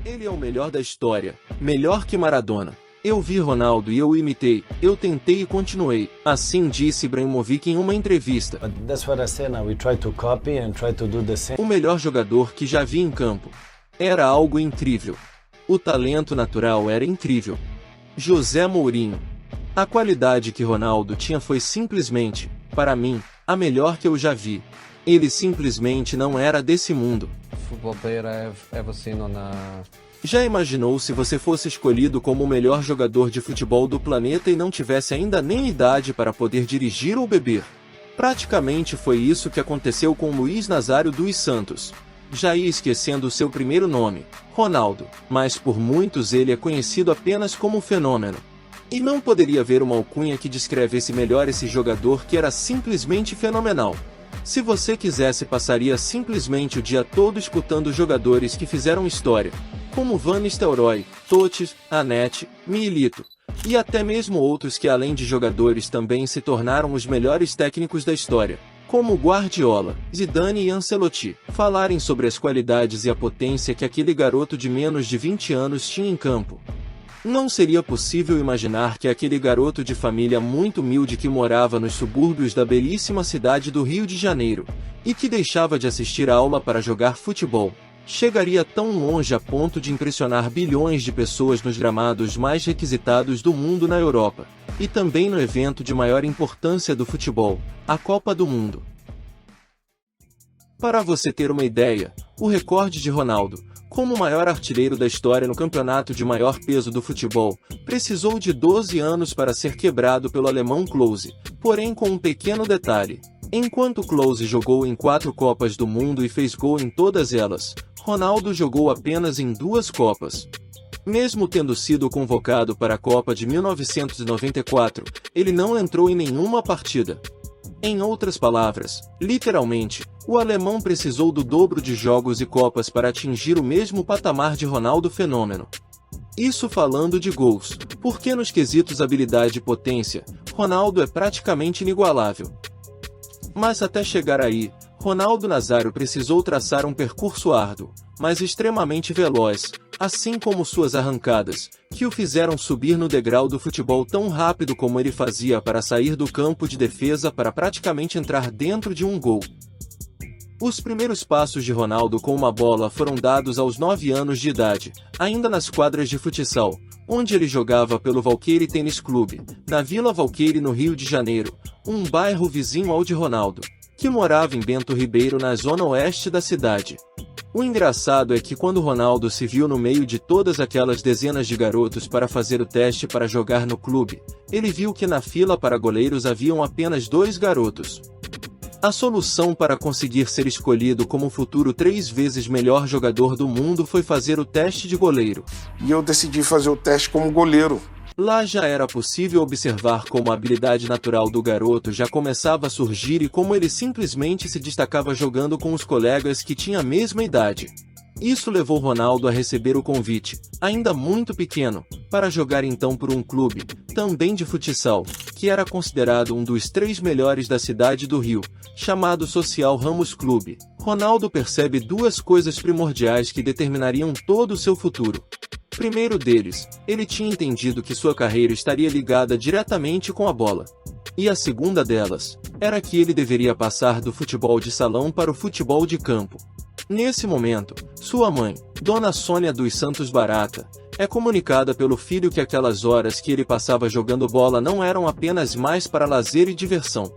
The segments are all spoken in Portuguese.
Ele é o melhor da história, melhor que Maradona. Eu vi Ronaldo e eu o imitei, eu tentei e continuei, assim disse Ibrahimovic em uma entrevista. O melhor jogador que já vi em campo. Era algo incrível. O talento natural era incrível. José Mourinho. A qualidade que Ronaldo tinha foi simplesmente, para mim, a melhor que eu já vi. Ele simplesmente não era desse mundo. Football player I've ever seen on a... Já imaginou se você fosse escolhido como o melhor jogador de futebol do planeta e não tivesse ainda nem idade para poder dirigir ou beber? Praticamente foi isso que aconteceu com Luiz Nazário dos Santos. Já ia esquecendo o seu primeiro nome, Ronaldo, mas por muitos ele é conhecido apenas como Fenômeno. E não poderia haver uma alcunha que descrevesse melhor esse jogador que era simplesmente fenomenal. Se você quisesse, passaria simplesmente o dia todo escutando jogadores que fizeram história, como Van Nistelrooy, Totti, Anete, Milito, e até mesmo outros que além de jogadores também se tornaram os melhores técnicos da história, como Guardiola, Zidane e Ancelotti, falarem sobre as qualidades e a potência que aquele garoto de menos de 20 anos tinha em campo. Não seria possível imaginar que aquele garoto de família muito humilde que morava nos subúrbios da belíssima cidade do Rio de Janeiro, e que deixava de assistir a aula para jogar futebol, chegaria tão longe a ponto de impressionar bilhões de pessoas nos gramados mais requisitados do mundo na Europa, e também no evento de maior importância do futebol, a Copa do Mundo. Para você ter uma ideia, o recorde de Ronaldo, como o maior artilheiro da história no campeonato de maior peso do futebol, precisou de 12 anos para ser quebrado pelo alemão Klose, porém com um pequeno detalhe. Enquanto Klose jogou em 4 Copas do Mundo e fez gol em todas elas, Ronaldo jogou apenas em 2 Copas. Mesmo tendo sido convocado para a Copa de 1994, ele não entrou em nenhuma partida. Em outras palavras, literalmente, o alemão precisou do dobro de jogos e Copas para atingir o mesmo patamar de Ronaldo Fenômeno. Isso falando de gols, porque nos quesitos habilidade e potência, Ronaldo é praticamente inigualável. Mas até chegar aí, Ronaldo Nazário precisou traçar um percurso árduo, mas extremamente veloz, assim como suas arrancadas, que o fizeram subir no degrau do futebol tão rápido como ele fazia para sair do campo de defesa para praticamente entrar dentro de um gol. Os primeiros passos de Ronaldo com uma bola foram dados aos 9 anos de idade, ainda nas quadras de futsal, onde ele jogava pelo Valqueire Tênis Clube, na Vila Valqueire no Rio de Janeiro, um bairro vizinho ao de Ronaldo, que morava em Bento Ribeiro na zona oeste da cidade. O engraçado é que quando Ronaldo se viu no meio de todas aquelas dezenas de garotos para fazer o teste para jogar no clube, ele viu que na fila para goleiros haviam apenas 2 garotos. A solução para conseguir ser escolhido como o futuro 3 vezes melhor jogador do mundo foi fazer o teste de goleiro. E eu decidi fazer o teste como goleiro. Lá já era possível observar como a habilidade natural do garoto já começava a surgir e como ele simplesmente se destacava jogando com os colegas que tinham a mesma idade. Isso levou Ronaldo a receber o convite, ainda muito pequeno, para jogar então por um clube, também de futsal, que era considerado um dos 3 melhores da cidade do Rio, chamado Social Ramos Clube. Ronaldo percebe 2 coisas primordiais que determinariam todo o seu futuro. Primeiro deles, ele tinha entendido que sua carreira estaria ligada diretamente com a bola. E a segunda delas, era que ele deveria passar do futebol de salão para o futebol de campo. Nesse momento, sua mãe, Dona Sônia dos Santos Barata, é comunicada pelo filho que aquelas horas que ele passava jogando bola não eram apenas mais para lazer e diversão.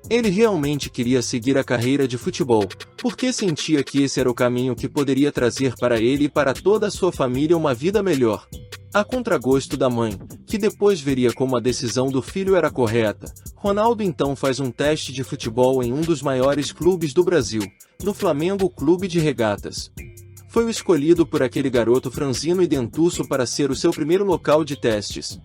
Ele realmente queria seguir a carreira de futebol, porque sentia que esse era o caminho que poderia trazer para ele e para toda a sua família uma vida melhor. A contragosto da mãe, que depois veria como a decisão do filho era correta, Ronaldo então faz um teste de futebol em um dos maiores clubes do Brasil, no Flamengo Clube de Regatas. Foi o escolhido por aquele garoto franzino e dentuço para ser o seu primeiro local de testes.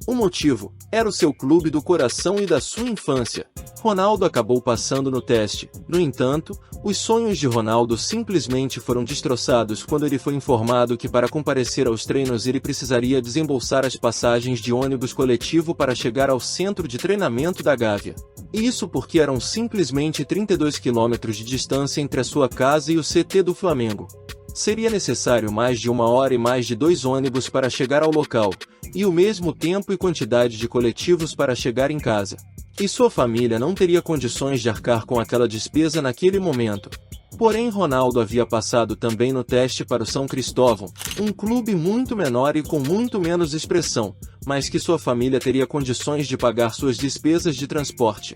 O motivo era o seu clube do coração e da sua infância. Ronaldo acabou passando no teste. No entanto, os sonhos de Ronaldo simplesmente foram destroçados quando ele foi informado que para comparecer aos treinos ele precisaria desembolsar as passagens de ônibus coletivo para chegar ao centro de treinamento da Gávea. Isso porque eram simplesmente 32 quilômetros de distância entre a sua casa e o CT do Flamengo. Seria necessário mais de 1 hora e mais de 2 ônibus para chegar ao local, e o mesmo tempo e quantidade de coletivos para chegar em casa. E sua família não teria condições de arcar com aquela despesa naquele momento. Porém, Ronaldo havia passado também no teste para o São Cristóvão, um clube muito menor e com muito menos expressão, mas que sua família teria condições de pagar suas despesas de transporte.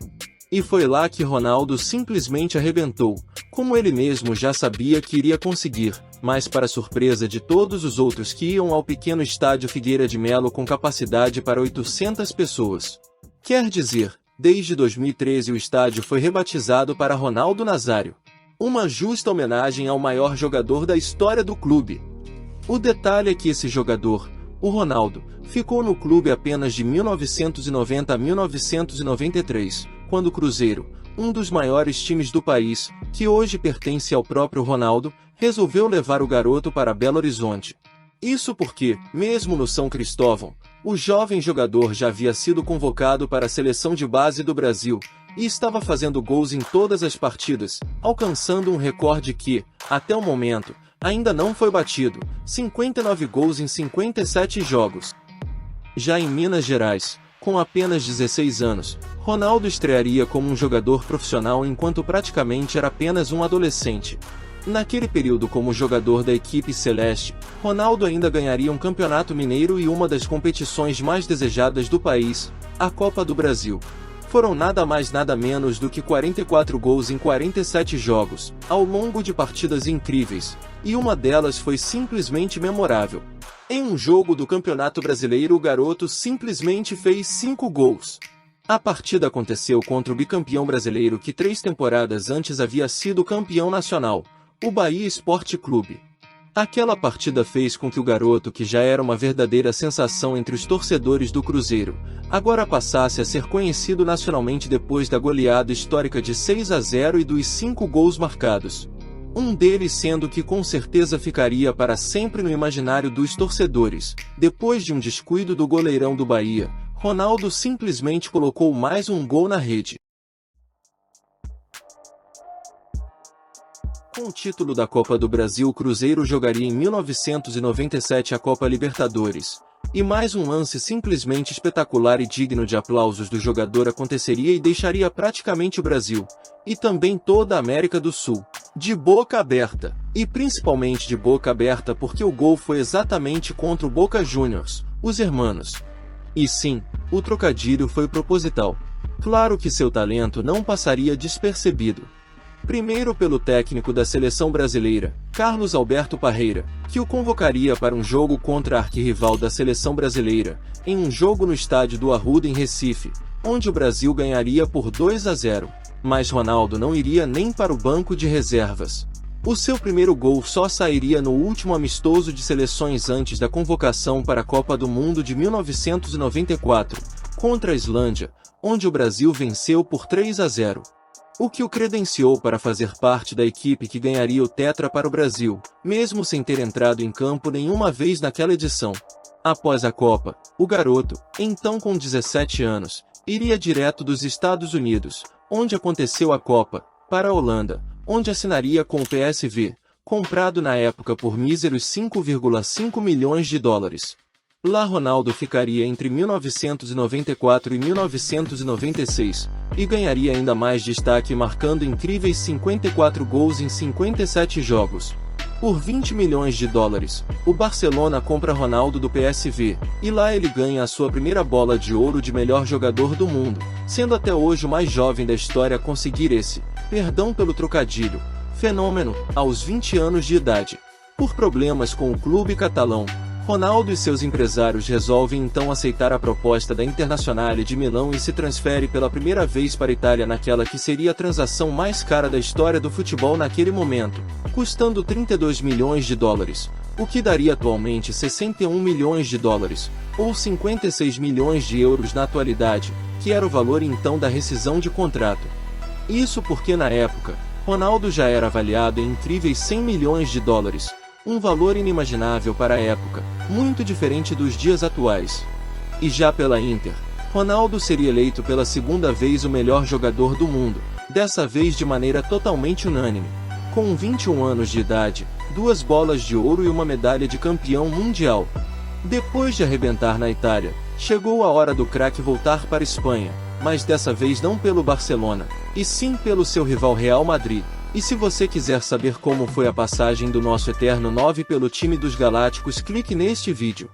E foi lá que Ronaldo simplesmente arrebentou, como ele mesmo já sabia que iria conseguir, mas para surpresa de todos os outros que iam ao pequeno estádio Figueira de Melo com capacidade para 800 pessoas. Quer dizer, desde 2013 o estádio foi rebatizado para Ronaldo Nazário. Uma justa homenagem ao maior jogador da história do clube. O detalhe é que esse jogador, o Ronaldo, ficou no clube apenas de 1990 a 1993, quando o Cruzeiro, um dos maiores times do país, que hoje pertence ao próprio Ronaldo, resolveu levar o garoto para Belo Horizonte. Isso porque, mesmo no São Cristóvão, o jovem jogador já havia sido convocado para a seleção de base do Brasil, e estava fazendo gols em todas as partidas, alcançando um recorde que, até o momento, ainda não foi batido: 59 gols em 57 jogos. Já em Minas Gerais, com apenas 16 anos, Ronaldo estrearia como um jogador profissional enquanto praticamente era apenas um adolescente. Naquele período como jogador da equipe celeste, Ronaldo ainda ganharia um campeonato mineiro e uma das competições mais desejadas do país, a Copa do Brasil. Foram nada mais nada menos do que 44 gols em 47 jogos, ao longo de partidas incríveis, e uma delas foi simplesmente memorável. Em um jogo do Campeonato Brasileiro o garoto simplesmente fez 5 gols. A partida aconteceu contra o bicampeão brasileiro que 3 temporadas antes havia sido campeão nacional, o Bahia Esporte Clube. Aquela partida fez com que o garoto, que já era uma verdadeira sensação entre os torcedores do Cruzeiro, agora passasse a ser conhecido nacionalmente depois da goleada histórica de 6-0 e dos 5 gols marcados. Um deles sendo que com certeza ficaria para sempre no imaginário dos torcedores. Depois de um descuido do goleirão do Bahia, Ronaldo simplesmente colocou mais um gol na rede. Com o título da Copa do Brasil, o Cruzeiro jogaria em 1997 a Copa Libertadores. E mais um lance simplesmente espetacular e digno de aplausos do jogador aconteceria e deixaria praticamente o Brasil, e também toda a América do Sul, de boca aberta. E principalmente de boca aberta porque o gol foi exatamente contra o Boca Juniors, os hermanos. E sim, o trocadilho foi proposital. Claro que seu talento não passaria despercebido. Primeiro pelo técnico da seleção brasileira, Carlos Alberto Parreira, que o convocaria para um jogo contra a arquirrival da seleção brasileira, em um jogo no estádio do Arruda em Recife, onde o Brasil ganharia por 2-0, mas Ronaldo não iria nem para o banco de reservas. O seu primeiro gol só sairia no último amistoso de seleções antes da convocação para a Copa do Mundo de 1994, contra a Islândia, onde o Brasil venceu por 3-0. O que o credenciou para fazer parte da equipe que ganharia o Tetra para o Brasil, mesmo sem ter entrado em campo nenhuma vez naquela edição. Após a Copa, o garoto, então com 17 anos, iria direto dos Estados Unidos, onde aconteceu a Copa, para a Holanda, onde assinaria com o PSV, comprado na época por míseros 5,5 milhões de dólares. Lá Ronaldo ficaria entre 1994 e 1996, e ganharia ainda mais destaque marcando incríveis 54 gols em 57 jogos. Por 20 milhões de dólares, o Barcelona compra Ronaldo do PSV, e lá ele ganha a sua primeira bola de ouro de melhor jogador do mundo, sendo até hoje o mais jovem da história a conseguir esse, perdão pelo trocadilho, fenômeno, aos 20 anos de idade. Por problemas com o clube catalão, Ronaldo e seus empresários resolvem então aceitar a proposta da Internazionale de Milão e se transfere pela primeira vez para a Itália naquela que seria a transação mais cara da história do futebol naquele momento, custando 32 milhões de dólares, o que daria atualmente 61 milhões de dólares, ou 56 milhões de euros na atualidade, que era o valor então da rescisão de contrato. Isso porque na época, Ronaldo já era avaliado em incríveis 100 milhões de dólares, um valor inimaginável para a época, muito diferente dos dias atuais. E já pela Inter, Ronaldo seria eleito pela segunda vez o melhor jogador do mundo, dessa vez de maneira totalmente unânime. Com 21 anos de idade, 2 bolas de ouro e uma medalha de campeão mundial. Depois de arrebentar na Itália, chegou a hora do craque voltar para a Espanha, mas dessa vez não pelo Barcelona, e sim pelo seu rival Real Madrid. E se você quiser saber como foi a passagem do nosso Eterno 9 pelo time dos Galácticos, clique neste vídeo.